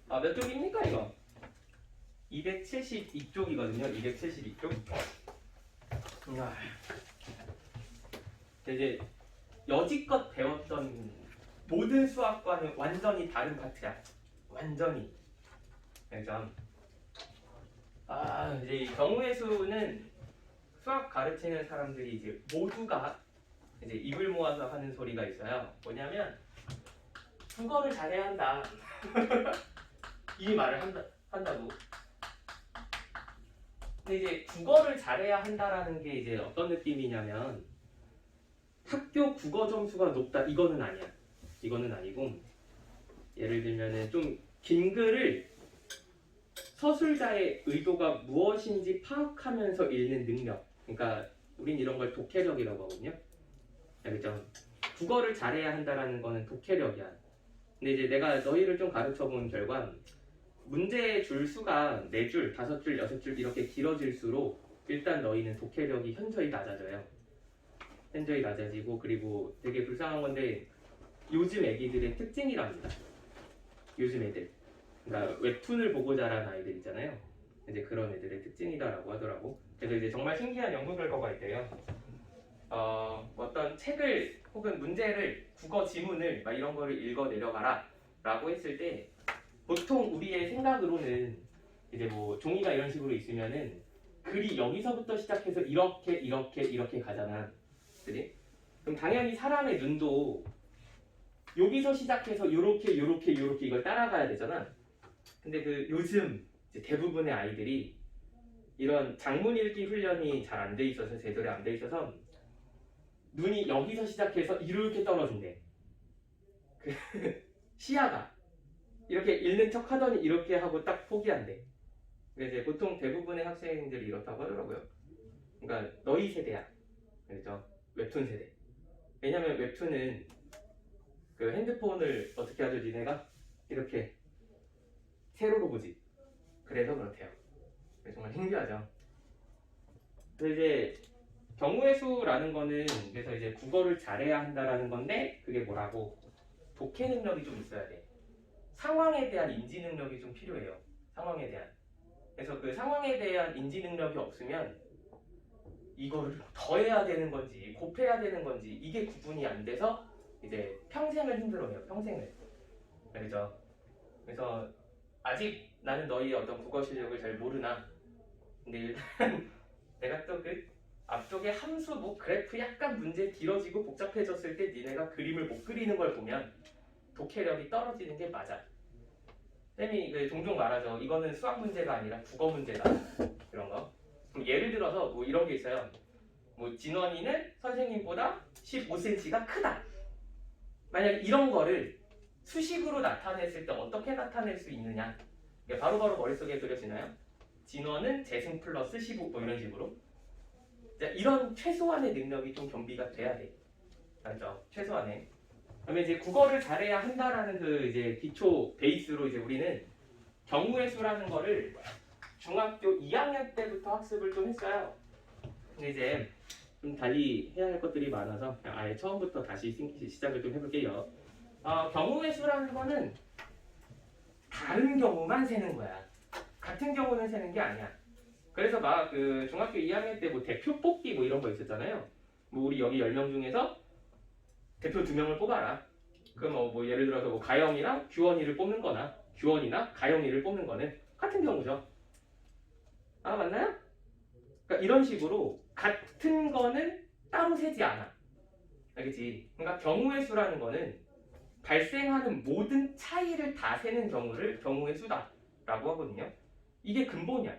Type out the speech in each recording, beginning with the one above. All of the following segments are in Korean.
몇 쪽입니까 이거? 272쪽이거든요. 272쪽. 이제 여지껏 배웠던 모든 수학과는 완전히 다른 파트야. 완전히. 그래서 이제 이 경우의 수는 수학 가르치는 사람들이 이제 모두가 이제 입을 모아서 하는 소리가 있어요. 뭐냐면 국어를 잘해야 한다. 이 말을 한다고. 근데 이제 국어를 잘해야 한다라는 게 이제 어떤 느낌이냐면 학교 국어 점수가 높다 이거는 아니야. 이거는 아니고 예를 들면은 좀 긴 글을 서술자의 의도가 무엇인지 파악하면서 읽는 능력. 그러니까 우린 이런 걸 독해력이라고 하거든요. 그렇죠? 국어를 잘해야 한다라는 거는 독해력이야. 근데 이제 내가 너희를 좀 가르쳐 본 결과 문제의 줄 수가 4줄, 5줄, 6줄 이렇게 길어질수록 일단 너희는 독해력이 현저히 낮아져요. 현저히 낮아지고 그리고 되게 불쌍한 건데 요즘 애기들의 특징이랍니다. 요즘 애들. 그러니까 웹툰을 보고 자란 아이들 있잖아요. 이제 그런 애들의 특징이다라고 하더라고. 그래서 이제 정말 신기한 연구 결과가 있대요. 어떤 책을 혹은 문제를 국어 지문을 막 이런 거를 읽어 내려가라 라고 했을 때 보통 우리의 생각으로는 이제 뭐 종이가 이런 식으로 있으면은 글이 여기서부터 시작해서 이렇게 가잖아. 그지? 그럼 당연히 사람의 눈도 여기서 시작해서 요렇게 이걸 따라가야 되잖아. 근데 그 요즘 이제 대부분의 아이들이 이런 장문 읽기 훈련이 잘 안 돼 있어서 제대로 안 돼 있어서 눈이 여기서 시작해서 이렇게 떨어진대. 그 시야가 이렇게 읽는 척 하더니 이렇게 하고 딱 포기한대. 그래서 이제 보통 대부분의 학생들이 이렇다고 하더라고요. 그러니까 너희 세대야. 그렇죠? 웹툰 세대. 왜냐면 웹툰은 그 핸드폰을 어떻게 하죠 니네가? 이렇게 세로로 보지. 그래서 그렇대요. 정말 신기하죠. 그래서 이제 경우의 수라는 거는 그래서 이제 국어를 잘해야 한다라는 건데 그게 뭐라고? 독해 능력이 좀 있어야 돼. 상황에 대한 인지 능력이 좀 필요해요. 상황에 대한. 그래서 그 상황에 대한 인지 능력이 없으면 이거를 더 해야 되는 건지 곱해야 되는 건지 이게 구분이 안 돼서 이제 평생을 힘들어해요. 평생을. 그렇죠? 그래서 아직 나는 너희의 어떤 국어 실력을 잘 모르나 근데 일단 내가 또 그 앞쪽에 함수 뭐 그래프 약간 문제 길어지고 복잡해졌을 때 니네가 그림을 못 그리는 걸 보면 독해력이 떨어지는 게 맞아. 쌤이 그 종종 말하죠. 이거는 수학 문제가 아니라 국어 문제다. 이런 거. 그럼 예를 들어서 뭐 이런 게 있어요. 뭐 진원이는 선생님보다 15cm가 크다. 만약 이런 거를 수식으로 나타냈을 때 어떻게 나타낼 수 있느냐? 바로바로 머릿속에 그려지나요? 진원은 재승 플러스 15 뭐 이런 식으로. 이런 최소한의 능력이 좀 겸비가 돼야 돼. 알죠? 최소한의. 그러면 이제 국어를 잘해야 한다라는 그 이제 기초 베이스로 이제 우리는 경우의 수라는 거를 중학교 2학년 때부터 학습을 좀 했어요. 근데 이제 좀 달리 해야 할 것들이 많아서 그냥 아예 처음부터 다시 시작을 좀 해볼게요. 경우의 수라는 거는 다른 경우만 세는 거야. 같은 경우는 세는 게 아니야. 그래서 막 그 중학교 2학년 때 뭐 대표 뽑기 뭐 이런 거 있었잖아요. 뭐 우리 여기 10명 중에서 대표 2명을 뽑아라. 그럼 뭐 예를 들어서 뭐 가영이랑 규원이를 뽑는 거나 규원이나 가영이를 뽑는 거는 같은 경우죠. 맞나요? 그러니까 이런 식으로 같은 거는 따로 세지 않아. 알겠지? 그러니까 경우의 수라는 거는 발생하는 모든 차이를 다 세는 경우를 경우의 수다라고 하거든요. 이게 근본이야.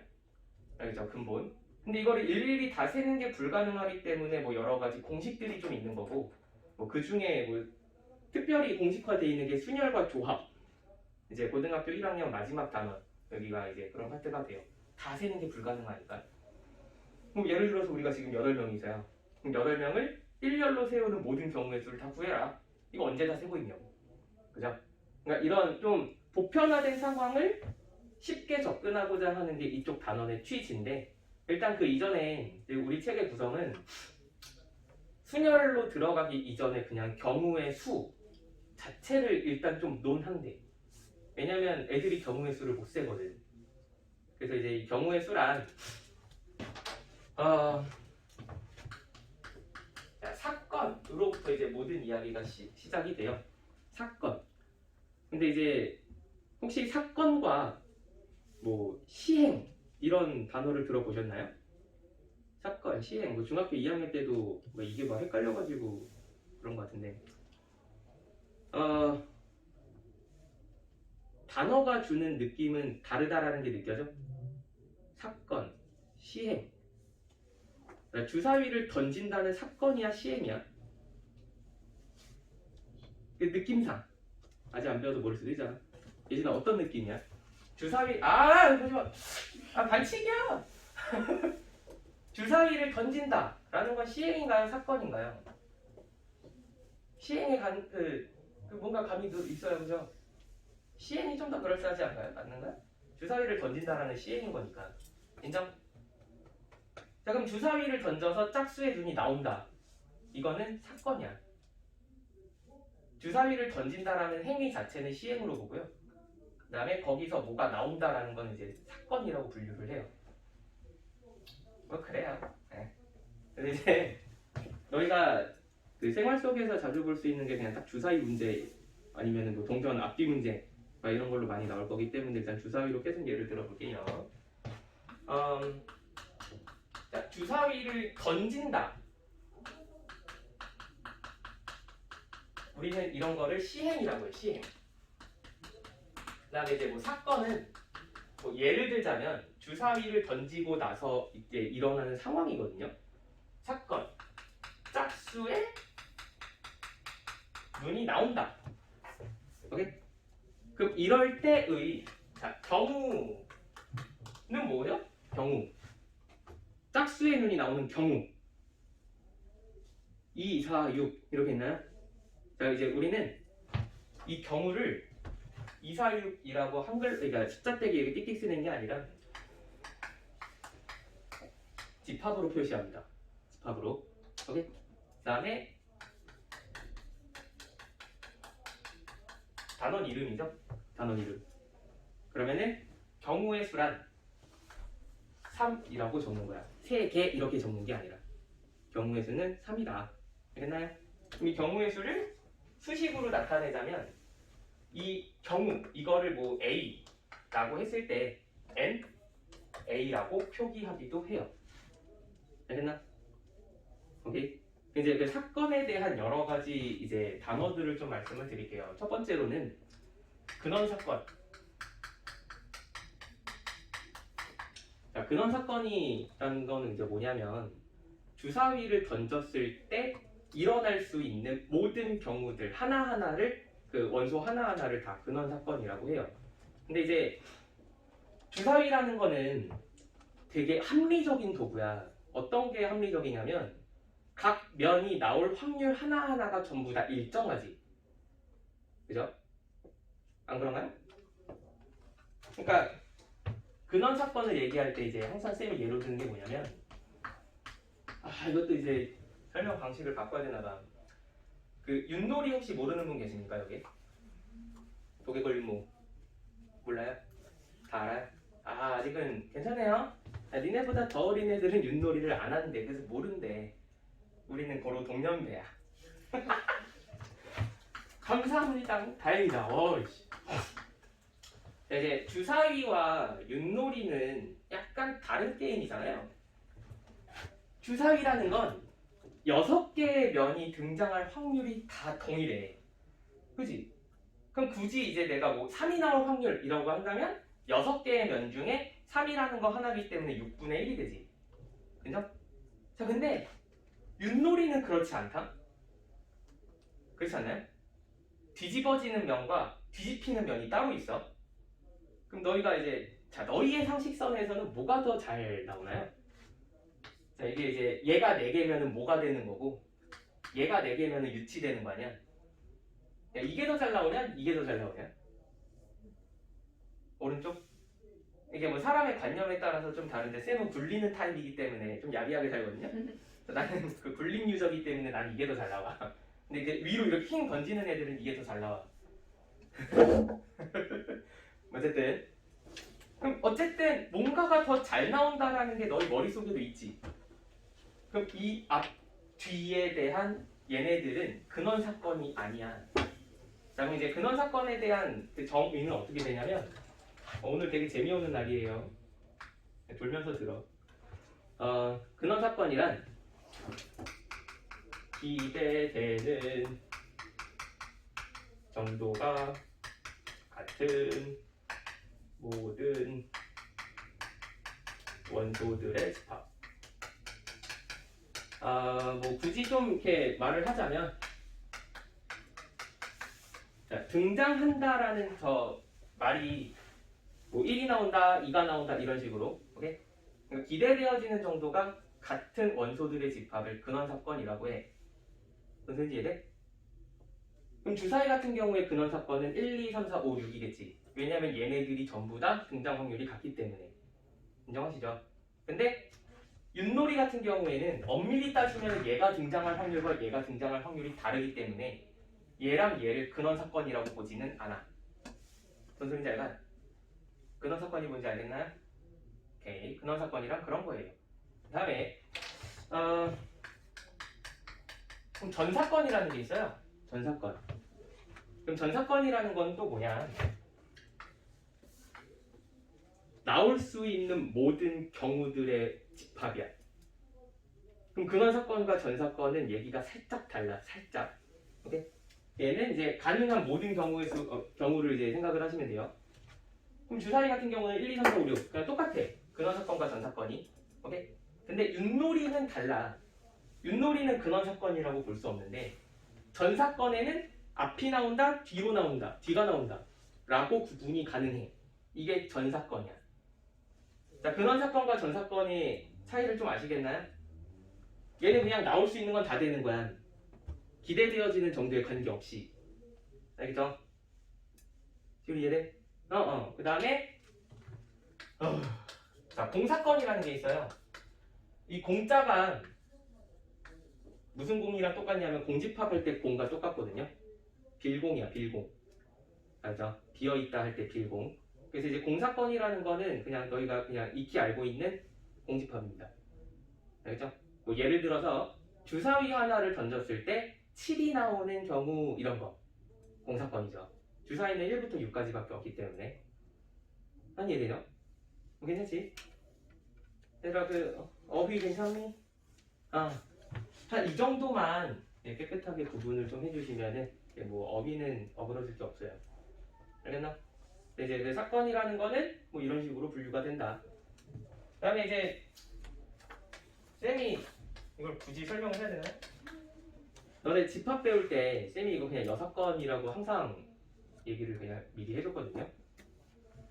알겠죠? 근본. 근데 이거를 일일이 다 세는 게 불가능하기 때문에 뭐 여러 가지 공식들이 좀 있는 거고 뭐 그 중에 뭐 특별히 공식화되어 있는 게 순열과 조합. 이제 고등학교 1학년 마지막 단원 여기가 이제 그런 파트가 돼요. 다 세는 게 불가능하니까. 그럼 예를 들어서 우리가 지금 8명이서요. 그럼 8명을 일렬로 세우는 모든 경우의 수를 다 구해라. 이거 언제 다 세고 있냐고. 그죠? 그러니까 이런 좀 보편화된 상황을 쉽게 접근하고자 하는 게 이쪽 단원의 취지인데 일단 그 이전에 우리 책의 구성은 순열로 들어가기 이전에 그냥 경우의 수 자체를 일단 좀 논한대. 왜냐면 애들이 경우의 수를 못 세거든. 그래서 이제 이 경우의 수란 자, 사건으로부터 이제 모든 이야기가 시작이 돼요. 사건. 근데 이제 혹시 사건과 뭐 시행 이런 단어를 들어보셨나요? 사건, 시행. 뭐 중학교 2학년 때도 뭐 이게 뭐 헷갈려가지고 그런 것 같은데. 단어가 주는 느낌은 다르다라는 게 느껴져? 사건, 시행. 그러니까 주사위를 던진다는 사건이야, 시행이야? 그 느낌상. 아직 안 배워도 모를 수도 있잖아. 예진아 어떤 느낌이야? 주사위 보지마. 반칙이야. 주사위를 던진다 라는 건 시행인가요, 사건인가요? 시행에 뭔가 감이 있어요, 그죠? 시행이 좀 더 그럴싸하지 않나요? 맞는가요? 주사위를 던진다라는 시행인 거니까. 인정? 자, 그럼 주사위를 던져서 짝수의 눈이 나온다. 이거는 사건이야. 주사위를 던진다라는 행위 자체는 시행으로 보고요. 그 다음에 거기서 뭐가 나온다라는 건 이제 사건이라고 분류를 해요. 뭐 그래요. 네. 근데 이제 너희가 그 생활 속에서 자주 볼 수 있는 게 그냥 딱 주사위 문제 아니면 뭐 동전 앞뒤 문제 막 이런 걸로 많이 나올 거기 때문에 일단 주사위로 계속 예를 들어볼게요. 자, 주사위를 던진다. 우리는 이런 거를 시행이라고 해요. 시행. 그다음에 이제 뭐 사건은 뭐 예를 들자면 주사위를 던지고 나서 이게 일어나는 상황이거든요. 사건. 짝수의 눈이 나온다. 오케이? 그럼 이럴 때의 경우는 뭐예요? 경우. 짝수의 눈이 나오는 경우. 2, 4, 6 이렇게 있나요? 자, 이제 우리는 이 경우를 2, 4, 6이라고 그러니까 숫자떼기 이렇게 띡띡 쓰는 게 아니라 집합으로 표시합니다. 집합으로. 오케이? 그 다음에 단원 이름이죠? 단원 이름. 그러면은 경우의 수란 3이라고 적는 거야. 3개 이렇게 적는 게 아니라 경우의 수는 3이다. 알겠나요? 그럼 이 경우의 수를 수식으로 나타내자면 이 경우 이거를 뭐 A라고 했을 때 N A라고 표기하기도 해요. 알겠나? 오케이. 이제 그 사건에 대한 여러 가지 이제 단어들을 좀 말씀을 드릴게요. 첫 번째로는 근원 사건. 자, 근원 사건이라는 거는 이제 뭐냐면 주사위를 던졌을 때 일어날 수 있는 모든 경우들 하나하나를 그 원소 하나하나를 다 근원 사건이라고 해요. 근데 이제 주사위라는 거는 되게 합리적인 도구야. 어떤 게 합리적이냐면 각 면이 나올 확률 하나하나가 전부 다 일정하지. 그죠? 안 그런가요? 그러니까 근원 사건을 얘기할 때 이제 항상 쌤이 예로 드는 게 뭐냐면 이것도 이제 설명 방식을 바꿔야 되나 봐. 그 윷놀이 혹시 모르는 분 계십니까, 여기? 독에 걸린 모 몰라요? 다 알아요? 아직은 괜찮아요. 니네보다 더 어린 애들은 윷놀이를 안 하는데 그래서 모른대. 우리는 고로 동년배야. 감사합니다. 다행이다. 이제 주사위와 윷놀이는 약간 다른 게임이잖아요. 주사위라는 건 6개의 면이 등장할 확률이 다 동일해. 그지? 그럼 굳이 이제 내가 뭐 3이 나올 확률이라고 한다면 6개의 면 중에 3이라는 거 하나이기 때문에 6분의 1이 되지. 그죠? 자, 근데 윷놀이는 그렇지 않다? 그렇지 않나요? 뒤집어지는 면과 뒤집히는 면이 따로 있어. 그럼 너희가 이제 너희의 상식선에서는 뭐가 더 잘 나오나요? 자, 이게 이제 얘가 4개면은 뭐가 되는 거고 얘가 4개면은 유치되는 거 아니야? 야, 이게 더 잘 나오냐? 이게 더 잘 나오냐? 오른쪽? 이게 뭐 사람의 관념에 따라서 좀 다른데 쌤은 굴리는 타입이기 때문에 좀 야비하게 살거든요. 나는 그 굴림 유저이기 때문에 난 이게 더 잘 나와. 근데 이제 위로 이렇게 킹 던지는 애들은 이게 더 잘 나와. 어쨌든 그럼 어쨌든 뭔가가 더 잘 나온다라는 게 너희 머릿속에도 있지. 그럼 이 앞 뒤에 대한 얘네들은 근원 사건이 아니야. 자, 그럼 이제 근원 사건에 대한 그 정의는 어떻게 되냐면 오늘 되게 재미없는 날이에요. 돌면서 들어. 근원 사건이란 기대되는 정도가 같은 모든 원소들의 집합. 뭐 굳이 좀 이렇게 말을 하자면, 자, 등장한다라는 저 말이 뭐 1이 나온다, 2가 나온다 이런 식으로, 오케이? 그러니까 기대되어지는 정도가 같은 원소들의 집합을 근원 사건이라고 해. 무슨 소리인지 이해돼? 그럼 주사위 같은 경우에 근원 사건은 1, 2, 3, 4, 5, 6이겠지. 왜냐면 얘네들이 전부 다 등장 확률이 같기 때문에. 인정하시죠? 근데 윷놀이 같은 경우에는 엄밀히 따지면 얘가 등장할 확률과 얘가 등장할 확률이 다르기 때문에 얘랑 얘를 근원 사건이라고 보지는 않아. 무슨 소리인지 알까? 근원 사건이 뭔지 알겠나요? 오케이. 근원 사건이란 그런 거예요. 그 다음에 그럼 전사건이라는 게 있어요. 전사건. 그럼 전사건이라는 건 또 뭐냐? 나올 수 있는 모든 경우들의 집합이야. 그럼 근원 사건과 전 사건은 얘기가 살짝 달라. 살짝. 오케이? 얘는 이제 가능한 모든 경우를 이제 생각을 하시면 돼요. 그럼 주사위 같은 경우는 1, 2, 3, 4, 5, 6 그냥 똑같아. 근원 사건과 전 사건이. 오케이? 근데 윷놀이는 달라. 윷놀이는 근원 사건이라고 볼 수 없는데 전 사건에는 앞이 나온다, 뒤로 나온다, 뒤가 나온다 라고 구분이 가능해. 이게 전 사건이야. 자, 근원 사건과 전 사건의 차이를 좀 아시겠나요? 얘는 그냥 나올 수 있는 건 다 되는 거야. 기대되어지는 정도에 관계없이. 알겠죠? 지금 이해돼? 그 다음에 자, 공사건이라는 게 있어요. 이 공자가 무슨 공이랑 똑같냐면 공집합할 때 공과 똑같거든요. 빌공이야, 빌공. 알죠? 비어있다 할 때 빌공. 그래서 이제 공사건이라는 거는 그냥 너희가 그냥 익히 알고 있는 공집합입니다. 알겠죠? 뭐 예를 들어서 주사위 하나를 던졌을 때 7이 나오는 경우 이런 거 공사건이죠. 주사위는 1부터 6까지밖에 없기 때문에. 한 이해되죠? 괜찮지? 얘들아 그 어휘 괜찮니? 한 이 정도만 깨끗하게 구분을 좀 해주시면은 뭐 어휘는 어그러질 게 없어요. 알겠나? 이제 그 사건이라는 거는 뭐 이런 식으로 분류가 된다. 그 다음에 이제 쌤이 이걸 굳이 설명을 해야 되나? 너네 집합 배울 때 쌤이 이거 그냥 여사건이라고 항상 얘기를 그냥 미리 해줬거든요.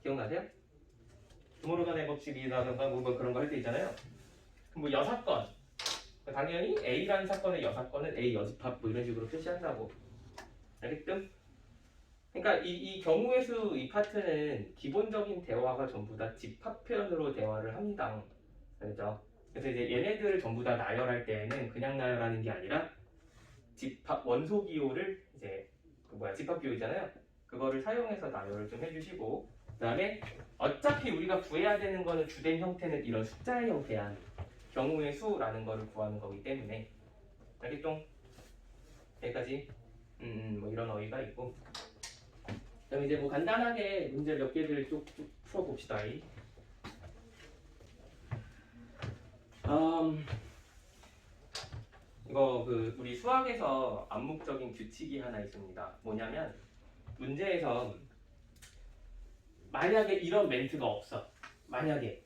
기억나세요? 드모르간의 법칙이라든가 뭐 그런 거 할 때 있잖아요. 뭐 여사건 당연히 A라는 사건의 여사건은 A 여집합 뭐 이런 식으로 표시한다고. 알겠죠? 그러니까 이 경우의 수 이 파트는 기본적인 대화가 전부 다 집합 표현으로 대화를 합니다. 알겠죠? 그래서 이제 얘네들을 전부 다 나열할 때에는 그냥 나열하는 게 아니라 집합 원소 기호를 이제 집합 기호잖아요. 그거를 사용해서 나열을 좀 해주시고, 그다음에 어차피 우리가 구해야 되는 거는 주된 형태는 이런 숫자의 형태야. 경우의 수라는 거를 구하는 거기 때문에. 알겠죠? 여기까지. 뭐 이런 어휘가 있고. 그럼 이제 뭐 간단하게 문제 몇 개를 쭉쭉 풀어봅시다. 이거 우리 수학에서 암묵적인 규칙이 하나 있습니다. 뭐냐면 문제에서 만약에 이런 멘트가 없어. 만약에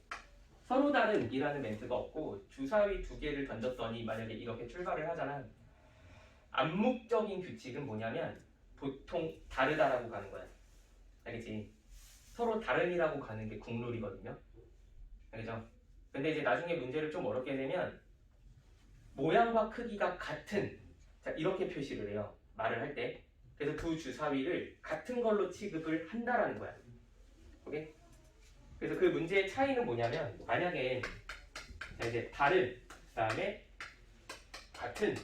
서로 다른 이라는 멘트가 없고 주사위 두 개를 던졌더니 만약에 이렇게 출발을 하잖아. 암묵적인 규칙은 뭐냐면 보통 다르다라고 가는 거야. 알겠지? 서로 다른이라고 가는 게 국룰이거든요. 알겠죠? 근데 이제 나중에 문제를 좀 어렵게 내면 모양과 크기가 같은, 자 이렇게 표시를 해요. 말을 할 때. 그래서 두 주사위를 같은 걸로 취급을 한다라는 거야. 오케이? 그래서 그 문제의 차이는 뭐냐면 만약에 자 이제 다른 그다음에 같은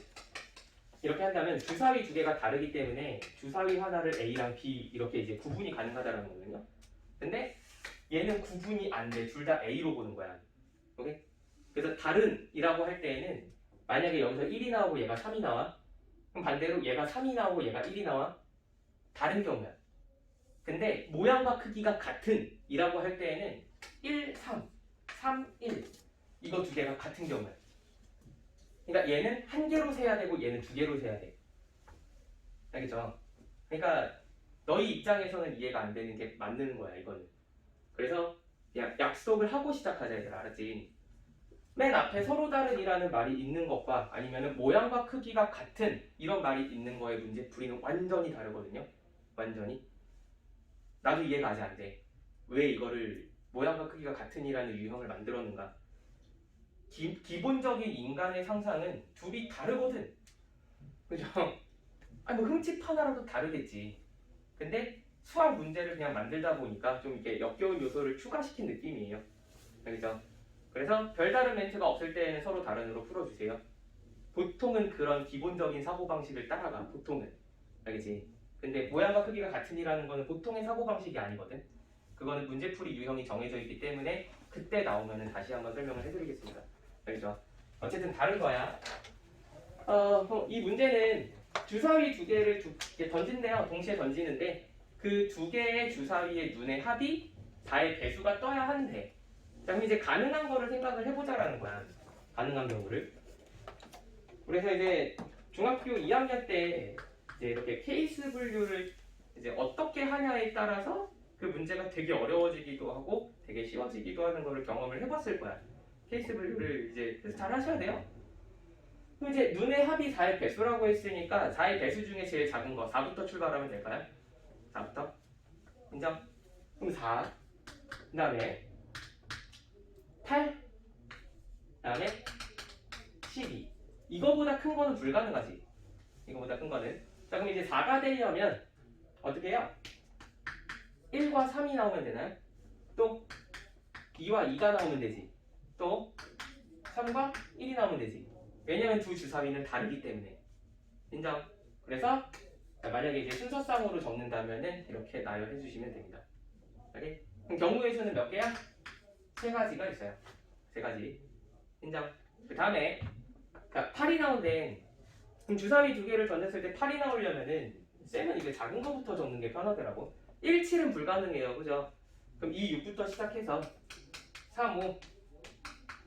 이렇게 한다면 주사위 두 개가 다르기 때문에 주사위 하나를 A랑 B 이렇게 이제 구분이 가능하다는 거거든요. 근데 얘는 구분이 안 돼. 둘 다 A로 보는 거야. 오케이? 그래서 다른이라고 할 때에는 만약에 여기서 1이 나오고 얘가 3이 나와. 그럼 반대로 얘가 3이 나오고 얘가 1이 나와. 다른 경우야. 근데 모양과 크기가 같은 이라고 할 때에는 1, 3, 3, 1 이거 두 개가 같은 경우야. 그러니까 얘는 한 개로 세야 되고 얘는 두 개로 세야 돼. 알겠죠? 그러니까 너희 입장에서는 이해가 안 되는 게 맞는 거야 이거는. 그래서 그냥 약속을 하고 시작하자 얘들아. 알았지? 맨 앞에 서로 다른이라는 말이 있는 것과 아니면은 모양과 크기가 같은 이런 말이 있는 거의 문제풀이는 완전히 다르거든요. 완전히. 나도 이해가 아직 안 돼. 왜 이거를 모양과 크기가 같은이라는 유형을 만들었는가? 기본적인 인간의 상상은 둘이 다르거든. 그죠? 아니 뭐 흠집 하나라도 다르겠지. 근데 수학 문제를 그냥 만들다 보니까 좀 이렇게 역겨운 요소를 추가시킨 느낌이에요. 알겠죠? 그래서 별다른 멘트가 없을 때에는 서로 다른으로 풀어주세요. 보통은 그런 기본적인 사고방식을 따라가. 보통은. 알겠지? 근데 모양과 크기가 같은이라는 거는 보통의 사고방식이 아니거든. 그거는 문제풀이 유형이 정해져 있기 때문에 그때 나오면 다시 한번 설명을 해드리겠습니다. 알겠죠? 어쨌든 다른 거야. 이 문제는 주사위 두 개를 이렇게 던진대요. 동시에 던지는데 그 두 개의 주사위의 눈의 합이 4의 배수가 떠야 한대. 자, 그럼 이제 가능한 거를 생각을 해보자라는 거야. 가능한 경우를. 그래서 이제 중학교 2학년 때 이제 이렇게 케이스 분류를 이제 어떻게 하냐에 따라서 그 문제가 되게 어려워지기도 하고 되게 쉬워지기도 하는 거를 경험을 해봤을 거야. 케이스 분류를 이제 그래서 잘 하셔야 돼요. 그럼 이제 눈의 합이 4의 배수라고 했으니까 4의 배수 중에 제일 작은 거 4부터 출발하면 될까요? 4부터? 인정? 그럼 4, 그 다음에 8, 그 다음에 12. 이거보다 큰 거는 불가능하지. 이거보다 큰 거는. 자, 그럼 이제 4가 되려면 어떻게 해요? 1과 3이 나오면 되나요? 또 2와 2가 나오면 되지. 또 3과 1이 나오면 되지. 왜냐면 두 주사위는 다르기 때문에. 인정? 그래서 만약에 이제 순서상으로 적는다면은 이렇게 나열해 주시면 됩니다. 오케이? 그럼 경우의 수는 몇 개야? 세 가지가 있어요. 세 가지. 인정? 그 다음에 8이 나온대. 그럼 주사위 두 개를 던졌을 때 8이 나오려면은 쌤은 이게 작은 거부터 적는 게 편하더라고. 1, 7은 불가능해요. 그죠? 그럼 2, 6부터 시작해서 3, 5,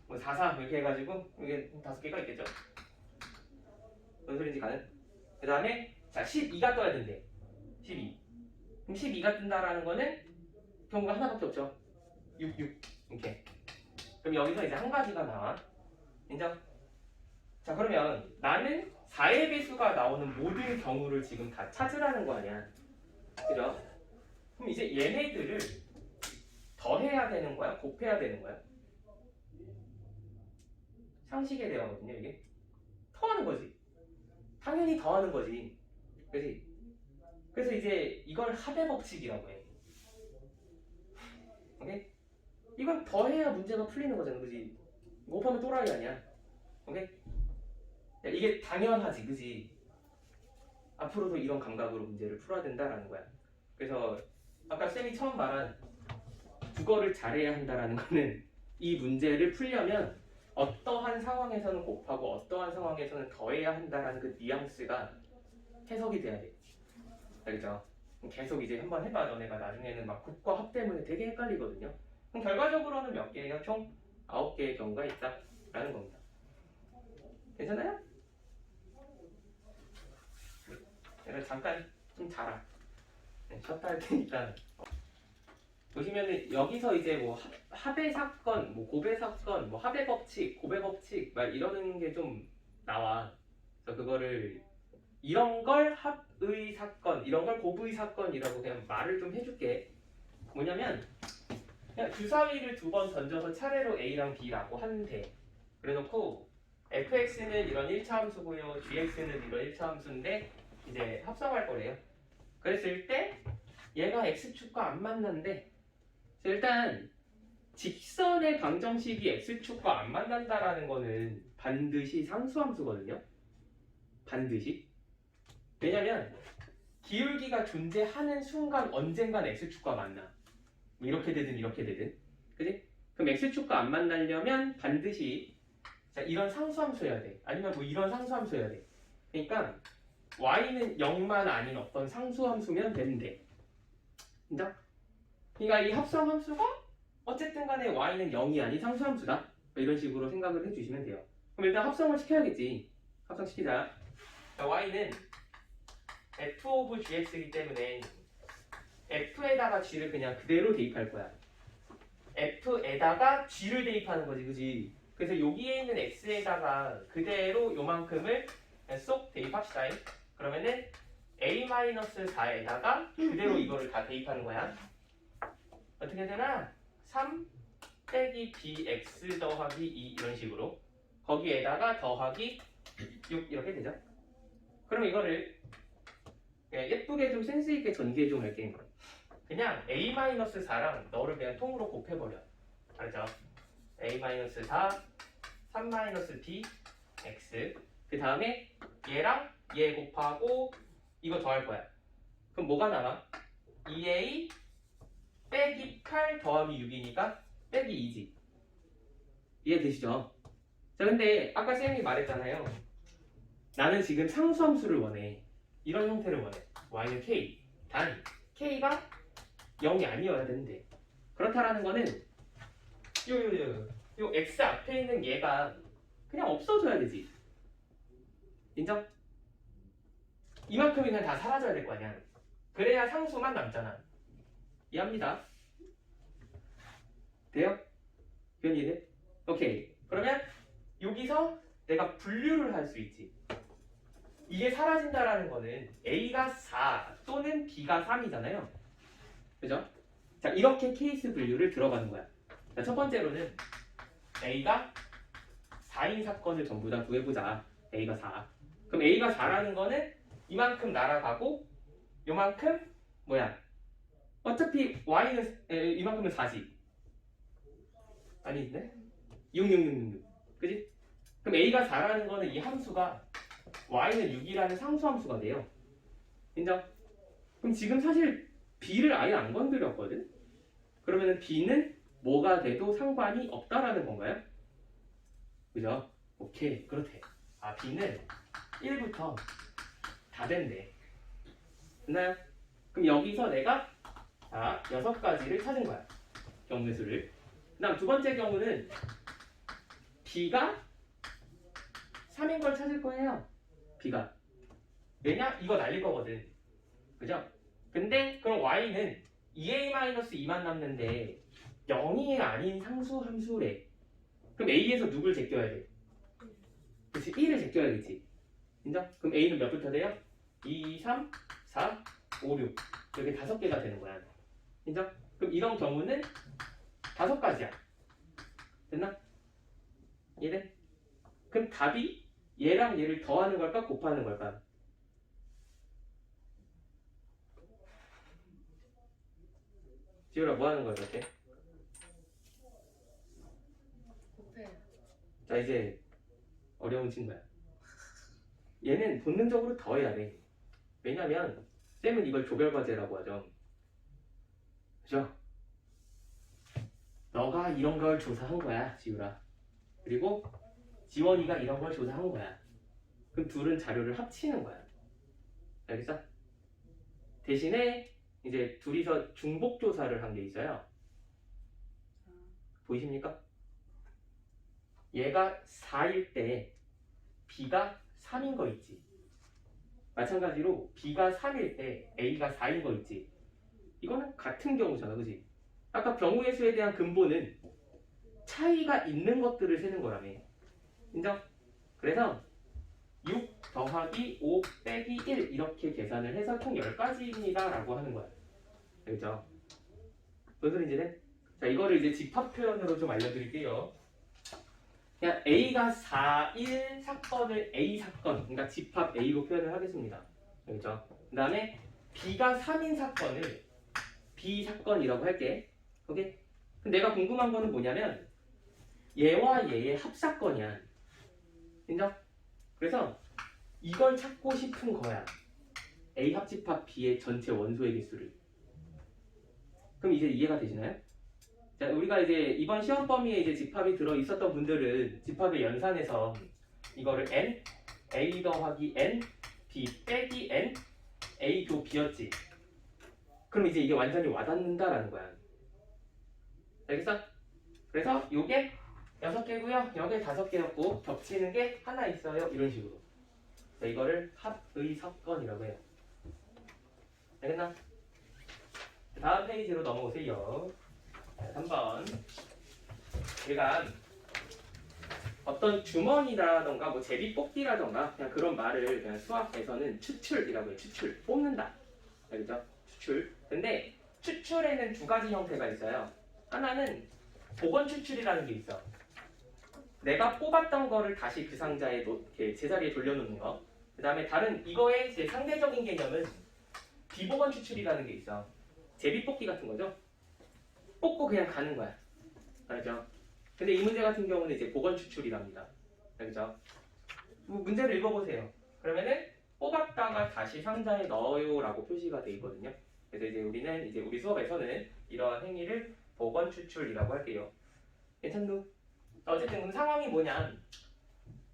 뭐 4, 4 이렇게 해가지고 이게 5개가 있겠죠? 뭔 소린지 가는? 그 다음에 자 12가 떠야 된대. 12. 그럼 12가 뜬다라는 거는 경우가 하나밖에 없죠. 6, 6 이렇게. 그럼 여기서 이제 한 가지가 나와. 인정? 자 그러면 나는 4의 배수가 나오는 모든 경우를 지금 다 찾으라는 거 아니야. 그죠? 그럼 이제 얘네들을 더해야 되는 거야? 곱해야 되는 거야? 상식의 대화거든요 이게. 더하는 거지. 당연히 더하는 거지. 그지? 그래서 이제 이걸 합의 법칙이라고 해. 오케이? 이건 더해야 문제가 풀리는 거잖아. 그지? 곱하면 또라이 아니야. 오케이? 야, 이게 당연하지. 그지? 앞으로도 이런 감각으로 문제를 풀어야 된다라는 거야. 그래서 아까 쌤이 처음 말한 국어를 잘해야 한다라는 거는 이 문제를 풀려면 어떠한 상황에서는 곱하고 어떠한 상황에서는 더해야 한다라는 그 뉘앙스가 해석이 돼야 돼. 알겠죠? 계속 이제 한번 해봐. 너네가 나중에는 막 곱과 합 때문에 되게 헷갈리거든요. 그럼 결과적으로는 몇 개예요? 총 9개의 경우가 있다라는 겁니다. 괜찮아요? 내가 잠깐 좀 자라. 네, 쉬었다 할 테니까. 보시면은 여기서 이제 뭐 합의 사건, 뭐 고배 사건, 뭐 합의 법칙, 고배 법칙 막 이러는 게 좀 나와. 그래서 그거를 이런 걸 합의 사건, 이런 걸 고부의 사건이라고 그냥 말을 좀 해줄게. 뭐냐면 그냥 주사위를 두 번 던져서 차례로 A랑 B라고 하는데 그래놓고 fx는 이런 1차 함수고요, gx는 이런 1차 함수인데 이제 합성할 거래요. 그랬을 때 얘가 x축과 안 만난대. 일단 직선의 방정식이 x축과 안 만난다라는 거는 반드시 상수함수거든요. 반드시. 왜냐면 기울기가 존재하는 순간 언젠간 x축과 만나. 뭐 이렇게 되든 이렇게 되든, 그지? 그럼 x축과 안 만나려면 반드시 자, 이런 상수함수여야 돼. 아니면 뭐 이런 상수함수여야 돼. 그러니까 y는 0만 아닌 어떤 상수함수면 되는데, 인정? 그러니까 이 합성함수가 어쨌든 간에 y는 0이 아닌 상수함수다. 뭐 이런 식으로 생각을 해주시면 돼요. 그럼 일단 합성을 시켜야겠지. 합성시키자. 자, y는 f 오브 gx이기 때문에 f에다가 g를 그냥 그대로 대입할 거야. f에다가 g를 대입하는 거지, 그지? 그래서 여기에 있는 x에다가 그대로 요만큼을 쏙 대입합시다. 그러면은 a-4에다가 그대로 이거를 다 대입하는 거야. 어떻게 되나? 3 빼기 bx 더하기 2 이런 식으로 거기에다가 더하기 6 이렇게 되죠. 그럼 이거를 그냥 예쁘게 좀 센스있게 전개해 좀 할게. 그냥 a-4랑 너를 그냥 통으로 곱해버려. 알죠? a-4 3-b x 그 다음에 얘랑 얘 곱하고 이거 더할 거야. 그럼 뭐가 남아? 2a 빼기 8 더하기 6이니까 빼기 2지. 이해되시죠? 자, 근데 아까 쌤이 말했잖아요. 나는 지금 상수함수를 원해. 이런 형태를 원해. y는 k. 단 k가 0이 아니어야 되는데. 그렇다라는 거는 요 x 앞에 있는 얘가 그냥 없어져야 되지. 인정? 이만큼이 그냥 다 사라져야 될 거 아니야. 그래야 상수만 남잖아. 이해합니다. 돼요? 이해돼? 오케이. 그러면 여기서 내가 분류를 할 수 있지. 이게 사라진다라는 거는 A가 4 또는 B가 3이잖아요. 그죠? 자, 이렇게 케이스 분류를 들어가는 거야. 자, 첫 번째로는 A가 4인 사건을 전부 다 구해보자. A가 4. 그럼 A가 4라는 거는 이만큼 날아가고 요만큼 뭐야? 어차피 Y는 이만큼은 4지. 아니네? 6, 6, 6, 6, 6. 그지? 그럼 A가 4라는 거는 이 함수가 Y는 6이라는 상수함수가 돼요. 인정? 그럼 지금 사실 B를 아예 안 건드렸거든? 그러면은 B는 뭐가 돼도 상관이 없다라는 건가요? 그죠? 오케이, 그렇대. 아, B는 1부터 다 된대. 됐나요? 그럼 여기서 내가 자, 6가지를 찾은 거야. 경우의 수를. 그 다음 두 번째 경우는 B가 3인 걸 찾을 거예요. B가. 왜냐? 이거 날릴 거거든. 그죠? 근데 그럼 Y는 2a-2만 남는데 0이 아닌 상수 함수래. 그럼 A에서 누굴 제껴야 돼? 그치? 1을 제껴야겠지. 인정? 그럼 A는 몇부터 돼요? 2, 3, 4, 5, 6 이렇게 5개가 되는 거야. 인정? 그럼 이런 경우는 5가지야. 됐나? 이해돼? 그럼 답이 얘랑 얘를 더하는 걸까? 곱하는 걸까? 지우라 뭐 하는 거야, 그렇게? 곱해요. 자, 이제 어려운 친구야. 얘는 본능적으로 더해야 돼. 왜냐면 쌤은 이걸 조별과제라고 하죠. 그죠? 너가 이런 걸 조사한 거야, 지우라. 그리고 지원이가 이런 걸 조사한 거야. 그럼 둘은 자료를 합치는 거야. 알겠어? 대신에 이제 둘이서 중복 조사를 한 게 있어요. 보이십니까? 얘가 4일 때 B가 3인 거 있지. 마찬가지로 B가 3일 때 A가 4인 거 있지. 이거는 같은 경우잖아, 그지? 아까 경우의 수에 대한 근본은 차이가 있는 것들을 세는 거라며. 인정? 그래서 6 더하기 5 빼기 1 이렇게 계산을 해서 총 10가지입니다 라고 하는 거야. 알겠죠? 무슨 소리인지는? 자, 이거를 이제 집합 표현으로 좀 알려드릴게요. 그냥 A가 4일 사건을 A 사건, 그러니까 집합 A로 표현을 하겠습니다. 알겠죠? 그 다음에 B가 3인 사건을 B 사건이라고 할게. 오케이? 근데 내가 궁금한 거는 뭐냐면 얘와 얘의 합사건이야. 인정? 그래서 이걸 찾고 싶은 거야. A 합집합 B의 전체 원소의 개수를. 그럼 이제 이해가 되시나요? 자, 우리가 이제 이번 시험 범위에 이제 집합이 들어 있었던 분들은 집합의 연산에서 이거를 n, a 더하기 n, b 빼기 n, a 교 b였지. 그럼 이제 이게 완전히 와닿는다라는 거야. 알겠어? 그래서 요게 6개고요. 여기 5개였고 겹치는 게 하나 있어요. 이런 식으로. 자, 이거를 합의 사건이라고 해요. 알겠나? 다음 페이지로 넘어오세요. 3번. 얘가 어떤 주머니라던가 뭐 제비뽑기라던가 그냥 그런 말을 그냥 수학에서는 추출이라고 해요. 추출. 뽑는다. 알겠죠? 추출. 근데 추출에는 두 가지 형태가 있어요. 하나는 복원 추출이라는 게 있어. 내가 뽑았던 거를 다시 그 상자에 이렇게 제자리에 돌려놓는 거. 그 다음에 다른 이거의 이제 상대적인 개념은 비복원 추출이라는 게 있어. 제비뽑기 같은 거죠. 뽑고 그냥 가는 거야. 알죠? 근데 이 문제 같은 경우는 이제 복원 추출이랍니다. 알죠? 문제를 읽어보세요. 그러면은 뽑았다가 다시 상자에 넣어요라고 표시가 돼 있거든요. 그래서 이제 우리는 이제 우리 수업에서는 이런 행위를 복원 추출이라고 할게요. 괜찮노? 어쨌든 그럼 상황이 뭐냐?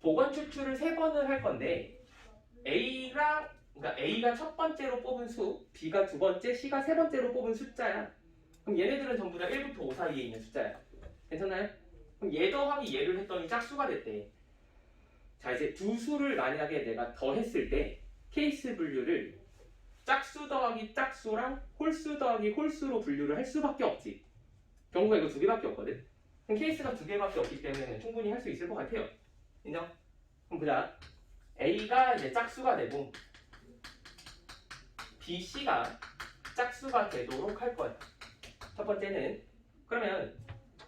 복원 추출을 3번을 할 건데 그러니까 A가 첫 번째로 뽑은 수, B가 두 번째, C가 세 번째로 뽑은 숫자야. 그럼 얘네들은 전부 다 1부터 5 사이에 있는 숫자야. 괜찮나요? 그럼 얘 더하기 얘를 했더니 짝수가 됐대. 자, 이제 두 수를 만약에 내가 더했을 때 케이스 분류를 짝수 더하기 짝수랑 홀수 더하기 홀수로 분류를 할 수밖에 없지. 경우가 이거 2개밖에 없거든. 그럼 케이스가 2개밖에 없기 때문에 충분히 할 수 있을 것 같아요. 인정? 그럼 보자. A가 이제 짝수가 되고 B, C가 짝수가 되도록 할 거야. 첫 번째는 그러면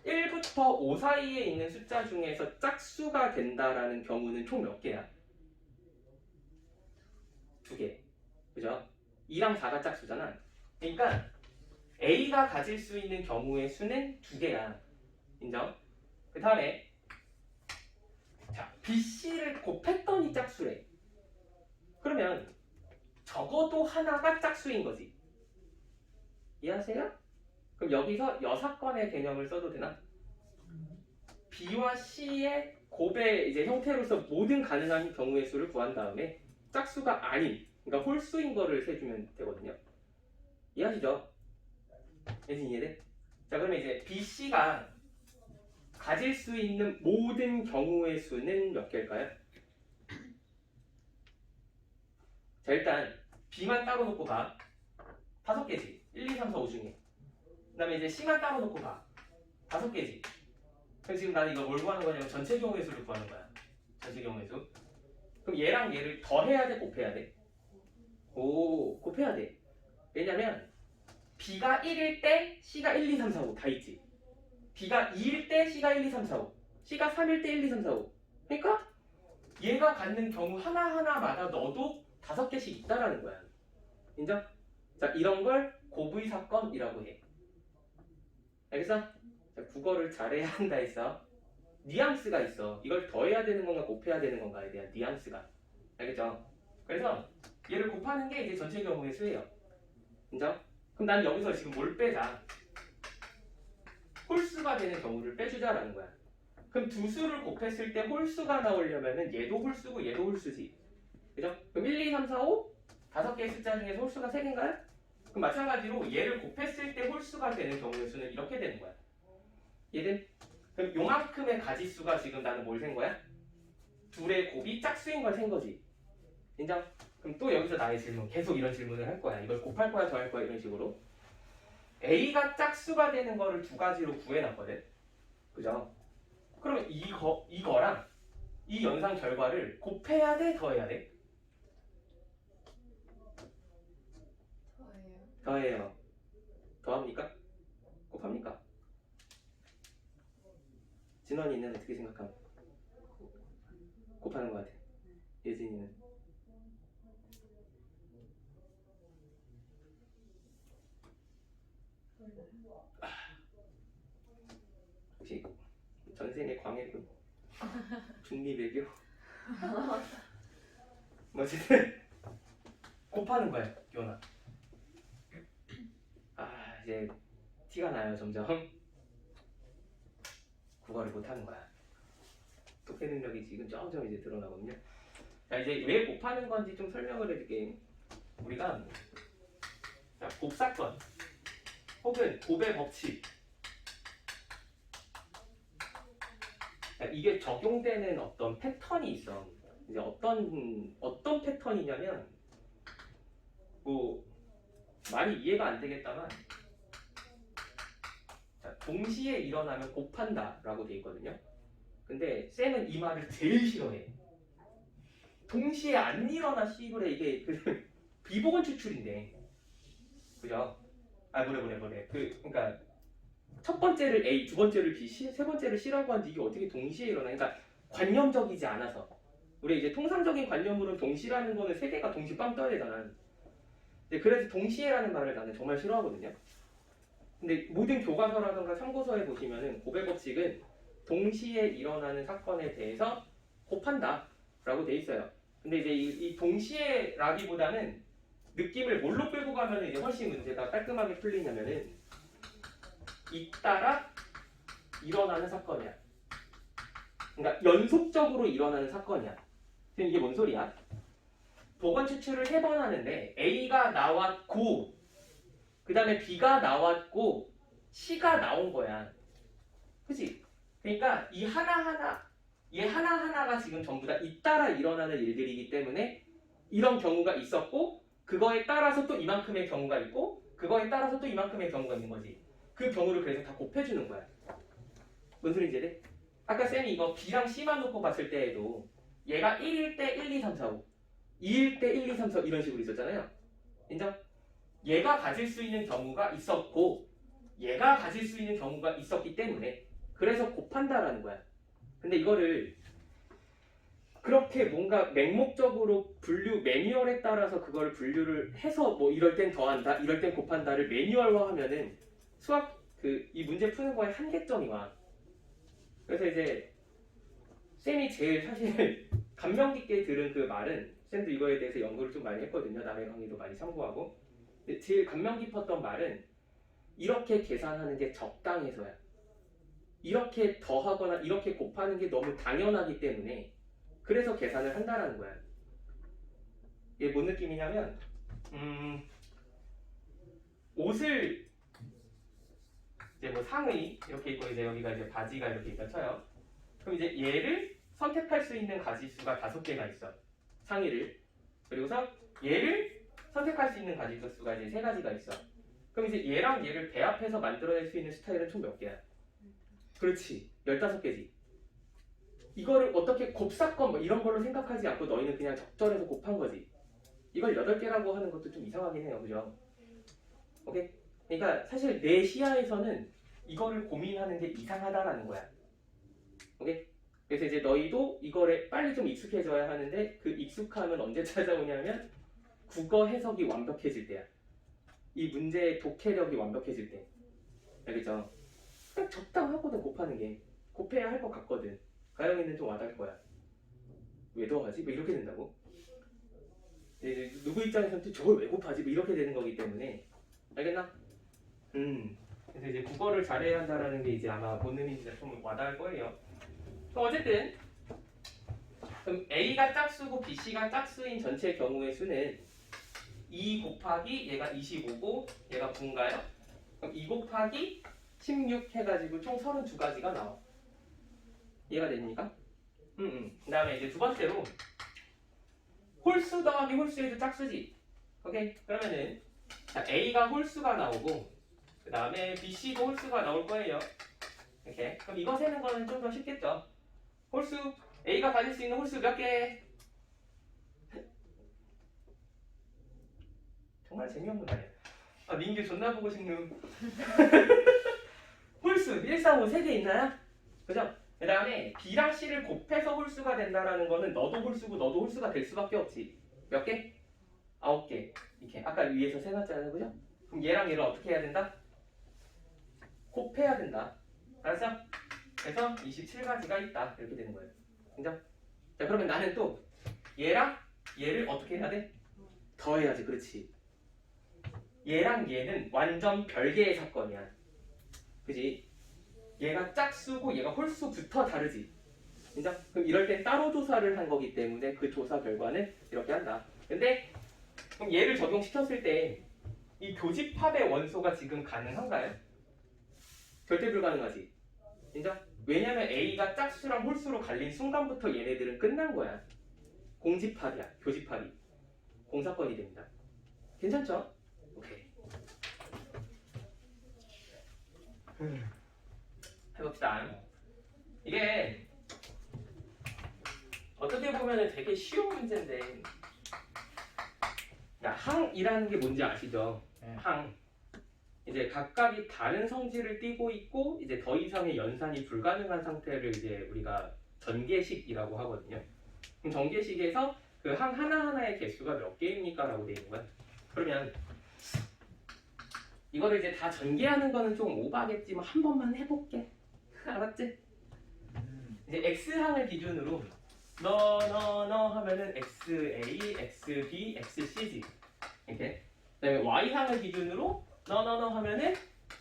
1부터 5 사이에 있는 숫자 중에서 짝수가 된다라는 경우는 총 몇 개야? 2개. 그죠? 2랑 4가 짝수잖아. 그러니까 A가 가질 수 있는 경우의 수는 2개야. 인정? 그 다음에 자, B, C를 곱했더니 짝수래. 그러면 적어도 하나가 짝수인 거지. 이해하세요? 그럼 여기서 여사건의 개념을 써도 되나? B와 C의 곱의 이제 형태로서 모든 가능한 경우의 수를 구한 다음에 짝수가 아닌, 그러니까 홀수인 거를 세주면 되거든요. 이해하시죠? 이해돼? 자, 그러면 이제 B, C가 가질 수 있는 모든 경우의 수는 몇 개일까요? 자, 일단 B만 따로 놓고 봐. 5개지. 1, 2, 3, 4, 5 중에. 그 다음에 이제 C만 따로 놓고 봐. 5개지. 그럼 지금 나는 이거 뭘 구하는 거냐면 전체 경우의 수를 구하는 거야. 전체 경우의 수. 그럼 얘랑 얘를 더해야 돼? 곱해야 돼? 오, 곱해야 돼. 왜냐면 B가 1일 때 C가 1, 2, 3, 4, 5 다 있지. B가 2일 때 C가 1, 2, 3, 4, 5. C가 3일 때 1, 2, 3, 4, 5. 그러니까 얘가 갖는 경우 하나하나마다 너도 5개씩 있다라는 거야. 인정? 자, 이런 걸 곱의 사건이라고 해. 알겠어? 자, 국어를 잘해야 한다 했어. 뉘앙스가 있어. 이걸 더해야 되는 건가 곱해야 되는 건가에 대한 뉘앙스가. 알겠죠? 그래서 얘를 곱하는 게 이제 전체 경우의 수예요. 인정? 그럼 난 여기서 지금 뭘 빼자? 홀수가 되는 경우를 빼주자라는 거야. 그럼 두 수를 곱했을 때 홀수가 나오려면은 얘도 홀수고 얘도 홀수지. 그죠? 그럼 1, 2, 3, 4, 5 5개의 숫자 중에서 홀수가 3개인가요? 그럼 마찬가지로 얘를 곱했을 때 홀수가 되는 경우의 수는 이렇게 되는 거야. 얘는 그럼 요만큼의 가지수가 지금 나는 뭘 센 거야? 둘의 곱이 짝수인 걸 센 거지. 인정? 그럼 또 여기서 나의 질문, 계속 이런 질문을 할 거야. 이걸 곱할 거야, 더할 거야, 이런 식으로. A가 짝수가 되는 거를 2가지로 구해놨거든. 그죠? 그러면 이거랑 이 연산 결과를 곱해야 돼, 더해야 돼? 더해요. 더해요. 더합니까? 곱합니까? 진원이는 어떻게 생각함? 곱하는 것 같아. 예진이는? 혹시 전생의 광해군? 중립외교? 뭐 어쨌든 곱하는 거야, 기원아. 아, 이제 티가 나요. 점점 국어를 못하는 거야. 독해 능력이 지금 점점 이제 드러나거든요. 자, 이제 왜 곱하는 건지 좀 설명을 해줄게. 우리가 자, 곱사건 혹은 곱의 법칙, 자, 이게 적용되는 어떤 패턴이 있어. 이제 어떤 패턴이냐면 뭐 많이 이해가 안 되겠다만, 자, 동시에 일어나면 곱한다라고 돼 있거든요. 근데 쌤은 이 말을 제일 싫어해. 동시에 안 일어나 씨부래. 이게 그 비보건 추출인데, 그죠? 아 뭐래. 그러니까 첫 번째를 A, 두 번째를 B, 세 번째를 C라고 하는데 이게 어떻게 동시에 일어나? 그러니까 관념적이지 않아서. 우리 이제 통상적인 관념으로는 동시라는 거는 세 개가 동시 빵 떠야 되잖아. 그래서 동시에라는 말을 나는 정말 싫어하거든요. 근데 모든 교과서라든가 참고서에 보시면은 곱의 법칙은 동시에 일어나는 사건에 대해서 곱한다라고 돼 있어요. 근데 이제 이 동시에라기보다는 느낌을 뭘로 끌고 가면 이제 훨씬 문제가 깔끔하게 풀리냐면은 잇따라 일어나는 사건이야. 그러니까 연속적으로 일어나는 사건이야. 지금 이게 뭔 소리야? 보건 추출을 3번 하는데 A가 나왔고 그 다음에 B가 나왔고 C가 나온 거야. 그치? 그러니까 이 하나하나가 지금 전부 다 잇따라 일어나는 일들이기 때문에 이런 경우가 있었고 그거에 따라서 또 이만큼의 경우가 있고 그거에 따라서 또 이만큼의 경우가 있는 거지. 그 경우를 그래서 다 곱해주는 거야. 뭔 소리인지 이해돼? 아까 쌤이 이거 B랑 C만 놓고 봤을 때에도 얘가 1일 때 1, 2, 3, 4, 5 2일 때 1, 2, 3, 4 이런 식으로 있었잖아요. 인정? 얘가 가질 수 있는 경우가 있었고 얘가 가질 수 있는 경우가 있었기 때문에 그래서 곱한다라는 거야. 근데 이거를 그렇게 뭔가 맹목적으로 매뉴얼에 따라서 그걸 분류를 해서 뭐 이럴 땐 더한다, 이럴 땐 곱한다를 매뉴얼화하면은 수학 이 문제 푸는 거에 한계점이 와. 그래서 이제 쌤이 제일 사실 감명 깊게 들은 그 말은, 쌤도 이거에 대해서 연구를 좀 많이 했거든요. 남의 강의도 많이 참고하고. 근데 제일 감명 깊었던 말은 이렇게 계산하는 게 적당해서야. 이렇게 더하거나 이렇게 곱하는 게 너무 당연하기 때문에 그래서 계산을 한다라는 거야. 이게 뭔 느낌이냐면 옷을 이제 뭐 상의 이렇게 있고 이제 여기가 이제 바지가 이렇게 있다 쳐요. 그럼 이제 얘를 선택할 수 있는 가지수가 5개가 있어. 상의를. 그리고서 얘를 선택할 수 있는 가지수가 이제 3가지가 있어. 그럼 이제 얘랑 얘를 배합해서 만들어낼 수 있는 스타일은 총 몇 개야? 그렇지. 15개지. 이거를 어떻게 곱사건 뭐 이런 걸로 생각하지 않고 너희는 그냥 적절해서 곱한 거지. 이걸 8개라고 하는 것도 좀 이상하긴 해요. 그죠? 오케이? 그러니까 사실 내 시야에서는 이거를 고민하는 게 이상하다라는 거야. 오케이? 그래서 이제 너희도 이거를 빨리 좀 익숙해져야 하는데 그 익숙함은 언제 찾아오냐면 국어 해석이 완벽해질 때야. 이 문제의 독해력이 완벽해질 때. 알겠죠? 딱 적당하거든 곱하는 게. 곱해야 할 것 같거든. 가영이는 좀 와닿을 거야. 왜 더하지? 뭐 이렇게 된다고? 이제 누구 입장에서는 또 저걸 왜 곱하지? 뭐 이렇게 되는 거기 때문에. 알겠나? 그래서 이제 국어를 잘해야 한다라는 게 이제 아마 뭔 의미인지 좀 와닿을 거예요. 그럼 어쨌든 그럼 A가 짝수고 BC가 짝수인 전체 경우의 수는 2 곱하기 얘가 25고 얘가 9인가요? 그럼 2 곱하기 16 해가지고 총 32가지가 나와. 이해가 됩니까? 그 다음에 이제 두 번째로 홀수 더하기 홀수에도 짝수지. 오케이? 그러면은 자, A가 홀수가 나오고 그 다음에 BC도 홀수가 나올 거예요. 이렇게. 그럼 이거 세는 거는 좀 더 쉽겠죠? 홀수 A가 가질 수 있는 홀수 몇 개? 정말 재미없는 말이야. 아, 민규 존나 보고 싶는 홀수 1, 4, 5 3개 있나요? 그죠? 그 다음에 B랑 C를 곱해서 홀수가 된다라는 거는 너도 홀수고 너도 홀수가 될 수밖에 없지. 몇 개? 9개. 이렇게 아까 위에서 세놨잖아요. 그죠? 그럼 얘랑 얘를 어떻게 해야 된다? 곱해야 된다. 알았어? 그래서 27가지가 있다. 이렇게 되는 거예요. 인정? 자, 그러면 나는 또 얘랑 얘를 어떻게 해야 돼? 더해야지. 그렇지. 얘랑 얘는 완전 별개의 사건이야. 그지? 얘가 짝수고 얘가 홀수부터 다르지. 인정? 그럼 이럴 땐 따로 조사를 한 거기 때문에 그 조사 결과는 이렇게 한다. 근데 그럼 얘를 적용시켰을 때 이 교집합의 원소가 지금 가능한가요? 절대 불가능하지. 인정? 왜냐면 A가 짝수랑 홀수로 갈린 순간부터 얘네들은 끝난 거야. 공집합이야. 교집합이. 공사건이 됩니다. 괜찮죠? 오케이. 해봅시다. 이게 어떻게 보면 되게 쉬운 문제인데, 야, 항이라는 게 뭔지 아시죠? 네. 항. 이제 각각이 다른 성질을 띠고 있고 이제 더 이상의 연산이 불가능한 상태를 이제 우리가 전개식이라고 하거든요. 그럼 전개식에서 그 항 하나하나의 개수가 몇 개입니까? 라고 되어 있는 거야. 그러면 이거를 이제 다 전개하는 거는 좀 오바겠지만 한 번만 해볼게. 알았지? 이제 x항을 기준으로 너 하면은 xa, xb, xc지. 이렇게. 그다음에 y항을 기준으로 너 하면은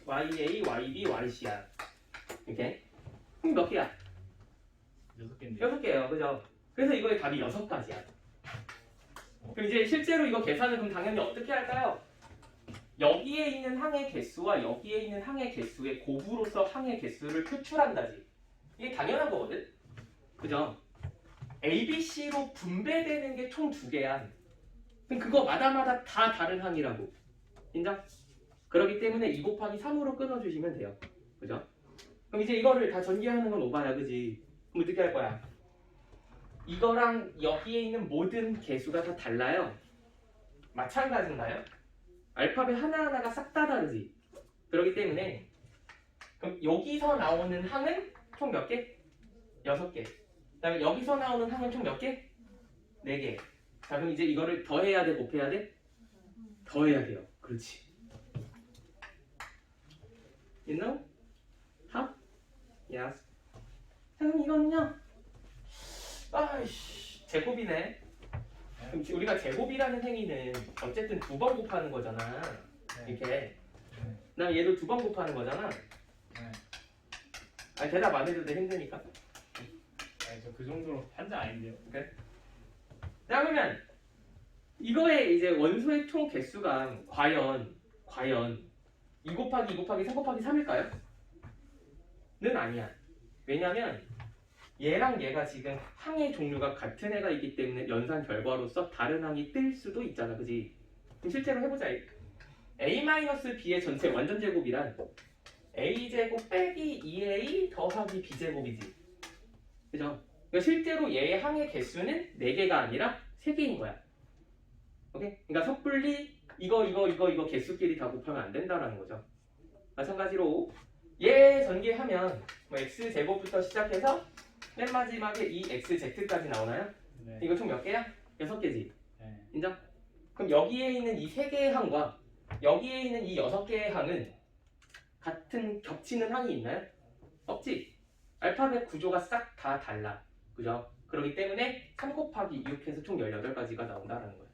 ya, yb, yc야. 이렇게. 그럼 몇 개야? 6개인데요. 6개예요. 그죠? 그래서 이거의 답이 6가지야. 그럼 이제 실제로 이거 계산을 그럼 당연히 어떻게 할까요? 여기에 있는 항의 개수와 여기에 있는 항의 개수의 곱으로서 항의 개수를 표출한다지. 이게 당연한 거거든. 그죠? A, B, C로 분배되는 게 총 2개야. 그럼 그거마다마다 다 다른 항이라고. 인정? 그렇기 때문에 2 곱하기 3으로 끊어주시면 돼요. 그죠? 그럼 이제 이거를 다 전개하는 건 오바야. 그지? 그럼 어떻게 할 거야? 이거랑 여기에 있는 모든 개수가 다 달라요. 마찬가지인가요? 알파벳 하나하나가 싹 다 다르지. 그렇기 때문에 그럼 여기서 나오는 항은 총 몇 개? 6개. 그 다음에 여기서 나오는 항은 총 몇 개? 4개. 자, 그럼 이제 이거를 더해야 돼? 곱해야 돼? 더해야 돼요. 그렇지. You know? How? Yes. 자, 그럼 이거는요. 아이씨, 제곱이네. 그럼 우리가 제곱이라는 행위는 어쨌든 2번 곱하는 거잖아. 네. 이렇게. 그다음 얘도 2번 곱하는 거잖아. 네. 아니 대답 안 해도 돼. 힘드니까. 아니 저 그 정도로 판자 아닌데요. 자, 그러면 이거의 이제 원소의 총 개수가 과연 2 곱하기 2 곱하기 3 곱하기 3일까요? 는 아니야. 왜냐면 얘랑 얘가 지금 항의 종류가 같은 애가 있기 때문에 연산 결과로서 다른 항이 뜰 수도 있잖아. 그지? 그럼 실제로 해보자. A-B의 전체 완전 제곱이란 A제곱 빼기 2A 더하기 B제곱이지. 그죠? 그러니까 실제로 얘의 항의 개수는 4개가 아니라 3개인 거야. 오케이? 그러니까 섣불리 이거 개수끼리 다 곱하면 안 된다라는 거죠. 마찬가지로 얘 전개하면 뭐 x제곱부터 시작해서 맨 마지막에 이 xz까지 나오나요? 네. 이거 총 몇 개야? 6개지. 네. 인정? 그럼 여기에 있는 이 3개의 항과 여기에 있는 이 6개의 항은 같은 겹치는 항이 있나요? 없지. 알파벳 구조가 싹 다 달라. 그죠? 그렇기 때문에 3 곱하기 6 해서 총 18가지가 나온다라는 거예요.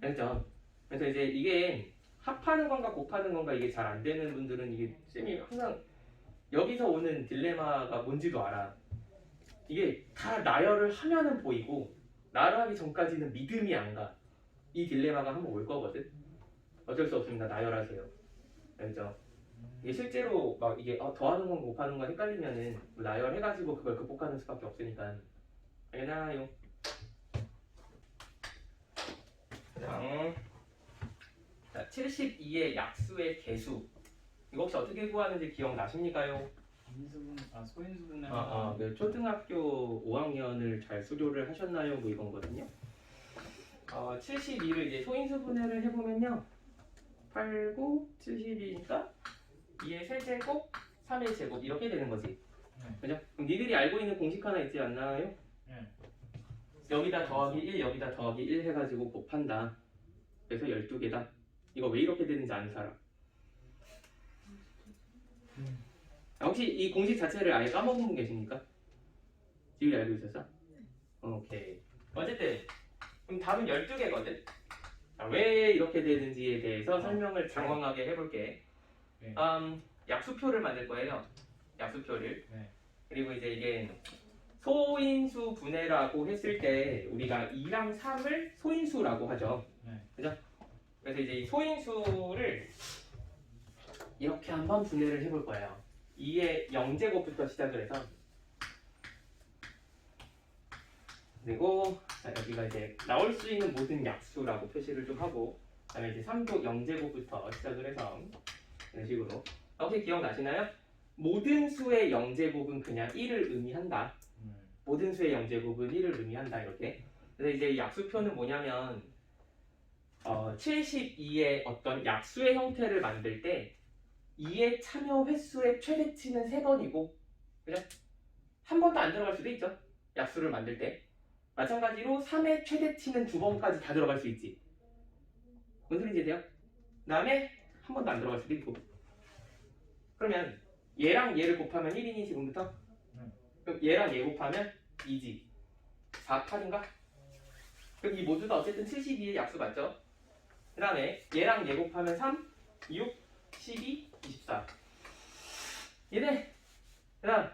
알죠? 그래서 이제 이게 합하는 건가 곱하는 건가 이게 잘 안 되는 분들은 이게 쌤이 항상 여기서 오는 딜레마가 뭔지도 알아. 이게 다 나열을 하면은 보이고 나열하기 전까지는 믿음이 안 가. 이 딜레마가 한번 올 거거든. 어쩔 수 없습니다. 나열하세요. 알죠? 이게 실제로 막 이게 더하는 건 곱하는 건 헷갈리면은 나열해가지고 그걸 극복하는 수밖에 없으니까. 알겠나요? 자, 72의 약수의 개수. 이거 혹시 어떻게 구하는지 기억나십니까요? 인수분 소인수분해. 네, 초등학교 5학년을 잘 수료를 하셨나요? 뭐 이건거든요. 72를 이제 소인수분해를 해보면요. 8, 9, 72니까 2의 세제곱, 3의 제곱 이렇게 되는 거지. 네. 그죠? 그럼 니들이 알고 있는 공식 하나 있지 않나요? 네. 여기다 더하기 1, 여기다 더하기 1 해가지고 곱한다. 그래서 12개다. 이거 왜 이렇게 되는지 아는 사람? 혹시 이 공식 자체를 아예 까먹은 분 계십니까? 지금 알고 있었어? 오케이. 어쨌든 그럼 답은 12개거든. 왜 이렇게 되는지에 대해서 설명을 장황하게 해볼게. 네. 약수표를 만들 거예요. 약수표를. 네. 그리고 이제 이게 소인수 분해라고 했을 때 우리가 2랑 3을 소인수라고 하죠. 네. 그죠? 그래서 이제 이 소인수를 이렇게 한번 분해를 해볼 거예요. 2의 0제곱부터 시작을 해서 그리고 자, 여기가 이제 나올 수 있는 모든 약수라고 표시를 좀 하고 그다음에 이제 3도 0제곱부터 시작을 해서 이런 식으로 혹시 기억나시나요? 모든 수의 0제곱은 그냥 1을 의미한다. 모든 수의 0제곱은 1을 의미한다 이렇게. 그래서 이제 이 약수표는 뭐냐면 72의 어떤 약수의 형태를 만들 때 2의 참여 횟수의 최대치는 3번이고 그죠? 한 번도 안 들어갈 수도 있죠. 약수를 만들 때. 마찬가지로 3의 최대치는 2번까지 다 들어갈 수 있지. 무슨 소리인지 돼요? 그 다음에 한 번도 안 들어갈 수도 있고. 그러면 얘랑 얘를 곱하면 1이니 지금부터? 그럼 얘랑 얘 곱하면 2지. 4, 8인가? 그럼 이 모두 다 어쨌든 72의 약수 맞죠? 그 다음에 얘랑 얘 곱하면 3, 6, 12, 24. 얘네. 그 다음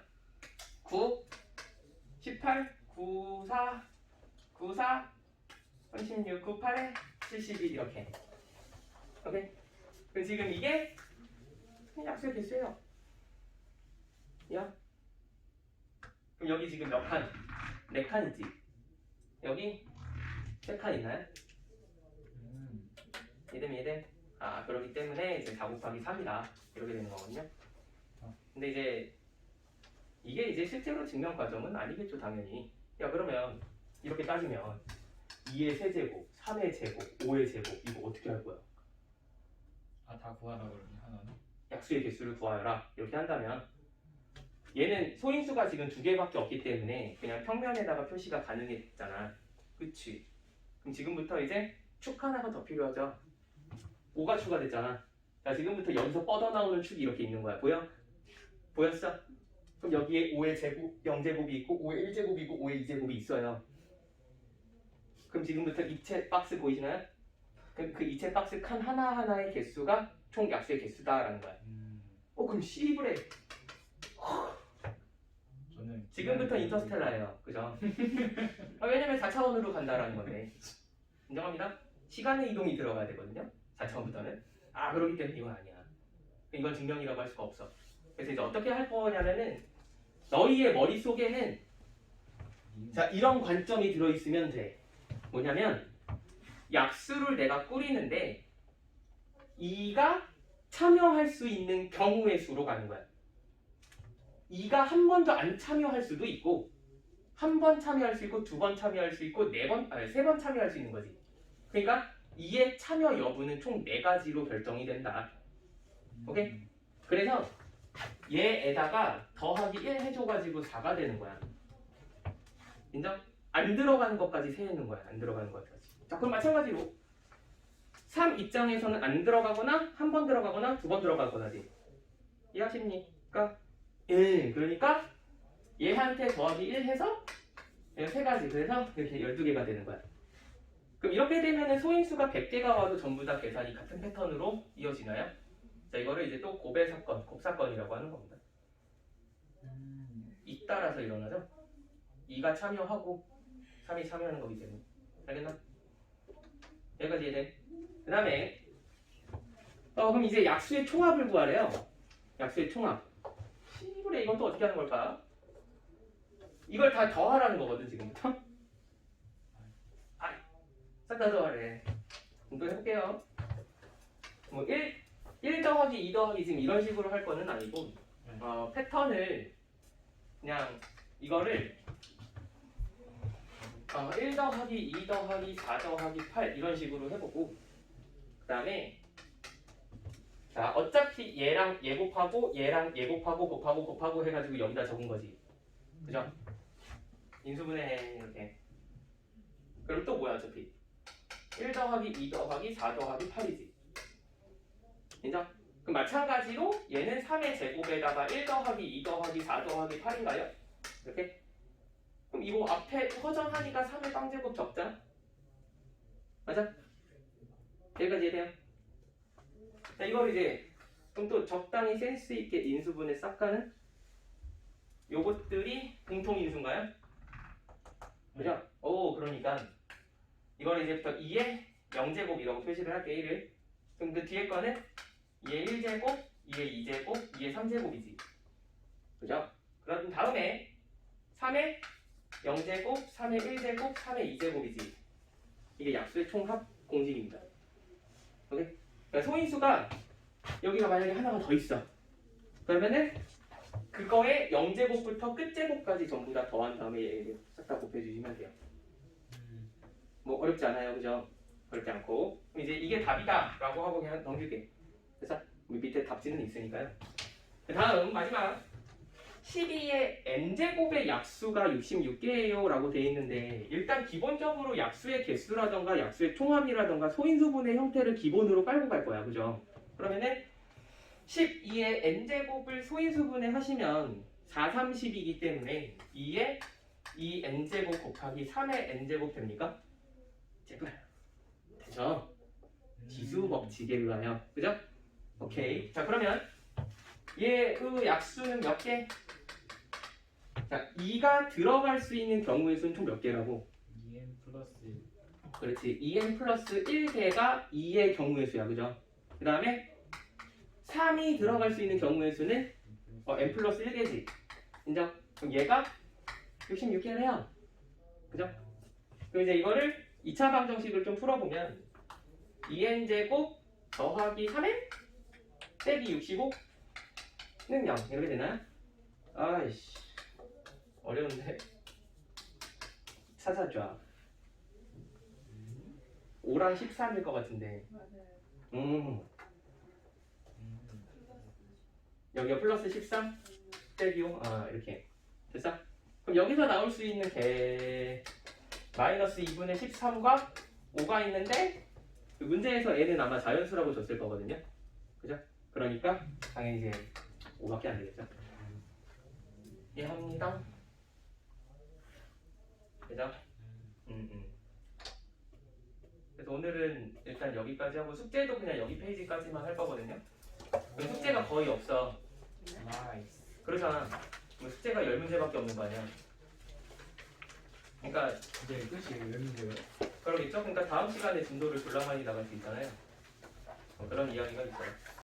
9, 18, 9, 4, 9, 4, 36, 9, 8에 71 이렇게. 오케이? 그럼 지금 이게 약수의 개수예요. 야. 그럼 여기 지금 몇 칸? 4칸이지. 여기 3칸 있나요? 이름. 그렇기 때문에 이제 4 곱하기 3이다. 이렇게 되는 거거든요. 근데 이게 이제 실제로 증명 과정은 아니겠죠, 당연히. 야, 그러면 이렇게 따지면 2의 세제곱, 3의 제곱, 5의 제곱 이거 어떻게 할 거야? 다 구하라 그러니 하나는? 약수의 개수를 구하여라. 이렇게 한다면 얘는 소인수가 지금 2개밖에 없기 때문에 그냥 평면에다가 표시가 가능했잖아. 그치? 그럼 지금부터 이제 축 하나가 더 필요하죠. 5가 추가됐잖아. 자, 지금부터 여기서 뻗어나오는 축이 이렇게 있는 거야. 보였어? 그럼 여기에 5의 제곱, 0제곱이 있고 5의 1제곱이고 5의 2제곱이 있어요. 그럼 지금부터 이체 박스 보이시나요? 그럼 그 이체 박스 칸 하나하나의 개수가 총 약수의 개수다라는 거야. 그럼 씨부레. 저는 지금부터 인터스텔라예요. 그죠? 왜냐면 4차원으로 간다라는 건데. 인정합니다. 시간의 이동이 들어가야 되거든요. 4차원부터는. 그렇기 때문에 이건 아니야. 이건 증명이라고 할 수가 없어. 그래서 이제 어떻게 할 거냐면은 너희의 머릿속에는 자, 이런 관점이 들어있으면 돼. 뭐냐면 약수를 내가 꾸리는데 2가 참여할 수 있는 경우의 수로 가는 거야. 2가 한 번도 안 참여할 수도 있고 한 번 참여할 수 있고 2번 참여할 수 있고 3번 참여할 수 있는 거지. 그러니까 2의 참여 여부는 총 4가지로 결정이 된다. 오케이? 그래서 얘에다가 더하기 1 해줘가지고 4가 되는 거야. 인정? 안 들어가는 것까지 세우는 거야. 안 들어가는 것까지. 자, 그럼 마찬가지로 3 입장에서는 안 들어가거나 한 번 들어가거나 2번 들어가거나지. 이해하십니까? 그러니까 얘한테 더하기 1 해서 3가지. 그래서 이렇게 12개가 되는 거야. 그럼 이렇게 되면은 소인수가 100개가 와도 전부 다 계산이 같은 패턴으로 이어지나요? 자, 이거를 이제 또 곱의 사건, 곱사건이라고 하는 겁니다. 잇따라서 일어나죠? 2가 참여하고 3이 참여하는 거기 때문에. 알겠나? 여기까지 이해돼? 그 다음에 그럼 이제 약수의 총합을 구하래요. 약수의 총합. 시부레 이건 또 어떻게 하는 걸까? 이걸 다 더하라는 거거든 지금부터. 싹 다 더하래. 또 해볼게요. 뭐 1 더하기 2 더하기 지금 이런 식으로 할 거는 아니고 패턴을 그냥 이거를 1 더하기 2 더하기 4 더하기 8 이런 식으로 해보고 그 다음에 자 어차피 얘랑 얘 곱하고 얘랑 얘 곱하고 곱하고 해가지고 여기다 적은 거지. 그죠? 인수분해 이렇게. 그럼 또 뭐야 어차피 1 더하기 2 더하기 4 더하기 8이지. 인정? 그럼 마찬가지로 얘는 3의 제곱에다가 1 더하기 2 더하기 4 더하기 8인가요? 이렇게? 그럼 이거 앞에 허전하니까 3의 빵제곱 적자? 맞아? 여기까지 이해돼요? 자, 이걸 이제 그럼 또 적당히 센스 있게 인수분해 싹 가는 요것들이 공통 인수인가요? 그죠? 오, 그러니까 이걸 이제부터 2의 0제곱이라고 표시를 할게 1을. 그럼 그 뒤에 거는 2의 1제곱, 2의 2제곱, 2의 3제곱이지. 그죠? 그럼 다음에 3의 0제곱, 3의 1제곱, 3의 2제곱이지. 이게 약수의 총합 공식입니다. 오케이? 그러니까 소인수가 여기가 만약에 하나가 더 있어. 그러면은 그거의 0제곱부터 끝제곱까지 전부 다 더한 다음에 얘를 싹 다 곱해주시면 돼요. 뭐 어렵지 않아요, 그죠? 어렵지 않고. 그럼 이제 이게 답이다 라고 하고 그냥 넘길게. 그래서 우리 밑에 답지는 있으니까요. 다음 마지막 12의 n제곱의 약수가 66개예요 라고 돼 있는데, 일단 기본적으로 약수의 개수라던가 약수의 총합이라던가 소인수분의 형태를 기본으로 깔고 갈 거야, 그죠? 그러면은 12의 n제곱을 소인수분해 하시면 4, 30이기 때문에 2의 2n제곱 곱하기 3의 n제곱 됩니까? 제발 되죠? 지수 법칙에 의하여, 그죠? 오케이. 자, 그러면 얘의 약수는 몇 개? 자, 2가 들어갈 수 있는 경우의 수는 총 몇 개라고? 2n 플러스 1. 그렇지. 2n 플러스 1개가 2의 경우의 수야, 그죠? 그 다음에 3이 들어갈 수 있는 경우의 수는 n 플러스 1개지. 인정? 그럼 얘가 66개래요. 그죠? 그럼 이제 이거를 2차 방정식을 좀 풀어보면 2n제곱 더하기 3n 빼기 65는 0 이렇게 되나요? 아이씨 어려운데. 찾아줘. 5랑 13일 것 같은데. 맞아요. 여기가 플러스 13 빼기 5. 아, 이렇게 됐어? 그럼 여기서 나올 수 있는 개 마이너스 2분의 13과 5가 있는데, 그 문제에서 얘는 아마 자연수라고 줬을 거거든요. 그죠? 그러니까 당연히 이제 5밖에 안 되겠죠. 이해합니다. 그죠? 그래서 오늘은 일단 여기까지 하고 숙제도 그냥 여기 페이지까지만 할 거거든요. 그럼 숙제가 거의 없어. 나이스. 그러잖아. 뭐 숙제가 10문제밖에 없는 거 아니야. 그러니까 이제 끝이 왜 문제예요? 그러겠죠? 그러니까 다음 시간에 진도를 졸라 많이 나갈 수 있잖아요. 그런 이야기가 있어요.